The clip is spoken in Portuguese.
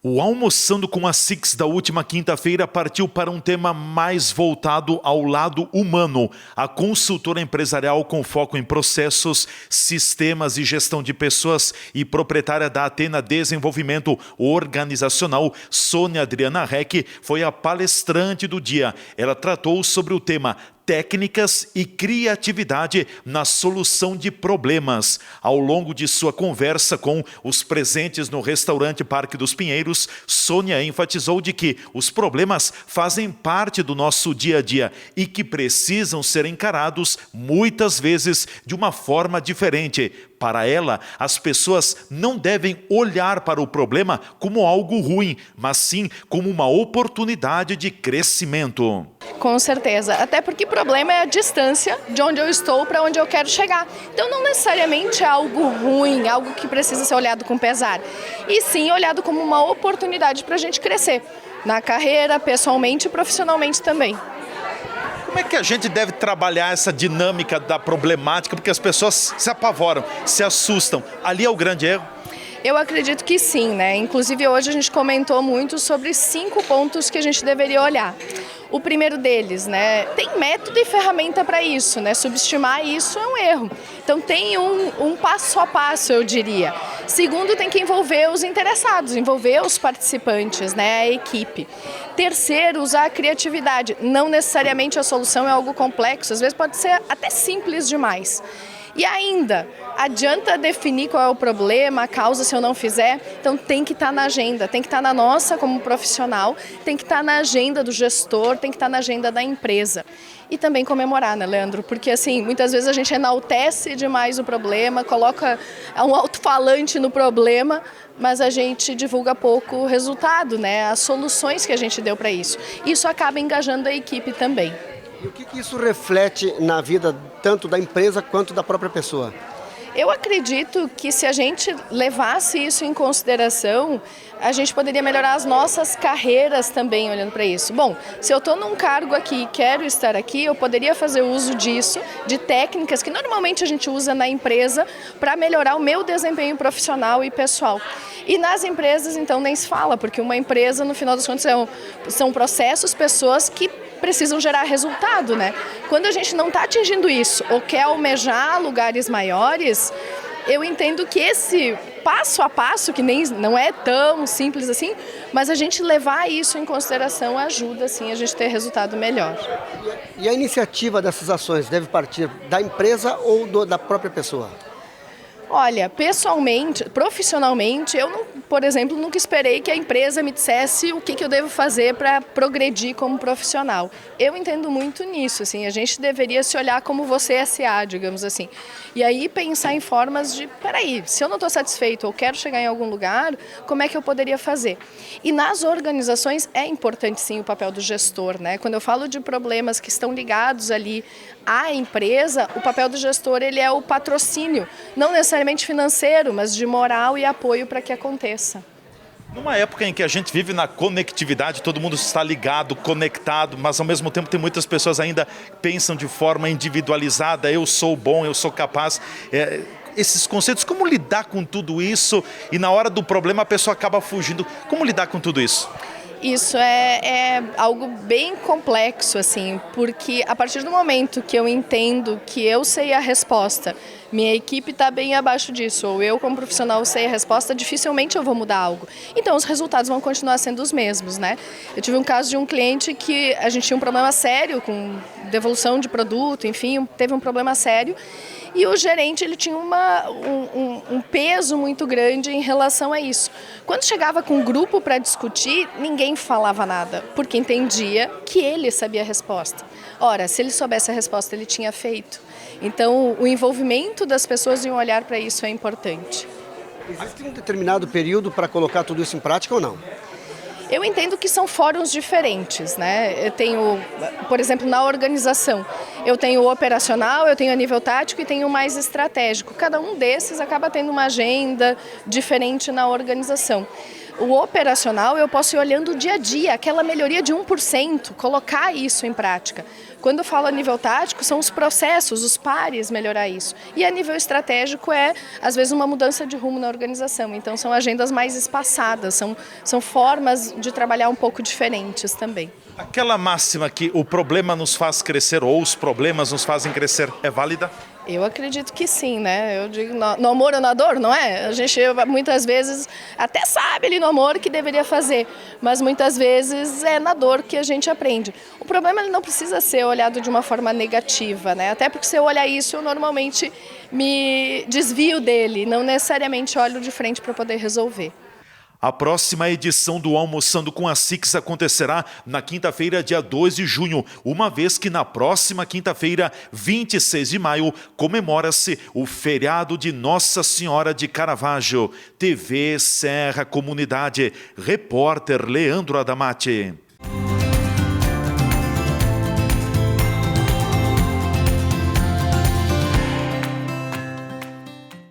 O Almoçando com a Six da última quinta-feira partiu para um tema mais voltado ao lado humano. A consultora empresarial com foco em processos, sistemas e gestão de pessoas e proprietária da Atena Desenvolvimento Organizacional, Sônia Adriana Reck, foi a palestrante do dia. Ela tratou sobre o tema técnicas e criatividade na solução de problemas. Ao longo de sua conversa com os presentes no restaurante Parque dos Pinheiros, Sônia enfatizou de que os problemas fazem parte do nosso dia a dia e que precisam ser encarados muitas vezes de uma forma diferente. Para ela, as pessoas não devem olhar para o problema como algo ruim, mas sim como uma oportunidade de crescimento. Com certeza, até porque problema é a distância de onde eu estou para onde eu quero chegar. Então não necessariamente é algo ruim, algo que precisa ser olhado com pesar, e sim olhado como uma oportunidade para a gente crescer na carreira, pessoalmente e profissionalmente também. Como é que a gente deve trabalhar essa dinâmica da problemática? Porque as pessoas se apavoram, se assustam. Ali é o grande erro. Eu acredito que sim, né? Inclusive hoje a gente comentou muito sobre 5 pontos que a gente deveria olhar. O primeiro deles, né? Tem método e ferramenta para isso, né? Subestimar isso é um erro. Então tem um passo a passo, eu diria. Segundo, tem que envolver os interessados, envolver os participantes, né? A equipe. Terceiro, usar a criatividade. Não necessariamente a solução é algo complexo, às vezes pode ser até simples demais. E ainda, adianta definir qual é o problema, a causa se eu não fizer? Então tem que estar na agenda, tem que estar na nossa como profissional, tem que estar na agenda do gestor, tem que estar na agenda da empresa. E também comemorar, né, Leandro? Porque assim, muitas vezes a gente enaltece demais o problema, coloca um alto-falante no problema, mas a gente divulga pouco o resultado, né? As soluções que a gente deu para isso. Isso acaba engajando a equipe também. E o que isso reflete na vida tanto da empresa quanto da própria pessoa? Eu acredito que se a gente levasse isso em consideração, a gente poderia melhorar as nossas carreiras também olhando para isso. Bom, se eu estou num cargo aqui e quero estar aqui, eu poderia fazer uso disso, de técnicas que normalmente a gente usa na empresa para melhorar o meu desempenho profissional e pessoal. E nas empresas, então, nem se fala, porque uma empresa, no final das contas, são processos, pessoas que precisam gerar resultado, né? Quando a gente não está atingindo isso ou quer almejar lugares maiores, eu entendo que esse passo a passo, que não é tão simples assim, mas a gente levar isso em consideração ajuda, sim, a gente ter resultado melhor. E a iniciativa dessas ações deve partir da empresa ou da própria pessoa? Olha, pessoalmente, profissionalmente, por exemplo, nunca esperei que a empresa me dissesse o que eu devo fazer para progredir como profissional. Eu entendo muito nisso, assim, a gente deveria se olhar como você S.A., digamos assim. E aí pensar em formas de, peraí, se eu não estou satisfeito ou quero chegar em algum lugar, como é que eu poderia fazer? E nas organizações é importante sim o papel do gestor, né? Quando eu falo de problemas que estão ligados ali à empresa, o papel do gestor ele é o patrocínio, não necessariamente financeiro, mas de moral e apoio para que aconteça. Numa época em que a gente vive na conectividade, todo mundo está ligado, conectado, mas ao mesmo tempo tem muitas pessoas ainda que pensam de forma individualizada, eu sou bom, eu sou capaz. Esses conceitos, como lidar com tudo isso e na hora do problema a pessoa acaba fugindo, como lidar com tudo isso? Isso é algo bem complexo, assim, porque a partir do momento que eu entendo que eu sei a resposta, minha equipe está bem abaixo disso, ou eu como profissional sei a resposta, dificilmente eu vou mudar algo. Então os resultados vão continuar sendo os mesmos, né? Eu tive um caso de um cliente que a gente tinha um problema sério com devolução de produto, enfim, teve um problema sério. E o gerente ele tinha um peso muito grande em relação a isso. Quando chegava com um grupo para discutir, ninguém falava nada, porque entendia que ele sabia a resposta. Ora, se ele soubesse a resposta, ele tinha feito. Então, o envolvimento das pessoas e um olhar para isso é importante. Existe um determinado período para colocar tudo isso em prática ou não? Eu entendo que são fóruns diferentes, né? Eu tenho, por exemplo, na organização, eu tenho o operacional, eu tenho a nível tático e tenho o mais estratégico. Cada um desses acaba tendo uma agenda diferente na organização. O operacional eu posso ir olhando o dia a dia, aquela melhoria de 1%, colocar isso em prática. Quando eu falo a nível tático, são os processos, os pares melhorar isso. E a nível estratégico é, às vezes, uma mudança de rumo na organização. Então, são agendas mais espaçadas, são formas de trabalhar um pouco diferentes também. Aquela máxima que o problema nos faz crescer ou os problemas nos fazem crescer é válida? Eu acredito que sim, né? Eu digo, no amor ou na dor, não é? A gente muitas vezes até sabe ali no amor o que deveria fazer, mas muitas vezes é na dor que a gente aprende. O problema ele não precisa ser olhado de uma forma negativa, né? Até porque se eu olhar isso, eu normalmente me desvio dele, não necessariamente olho de frente para poder resolver. A próxima edição do Almoçando com a Six acontecerá na quinta-feira, dia 2 de junho, uma vez que na próxima quinta-feira, 26 de maio, comemora-se o feriado de Nossa Senhora de Caravaggio. TV Serra Comunidade, repórter Leandro Adamati.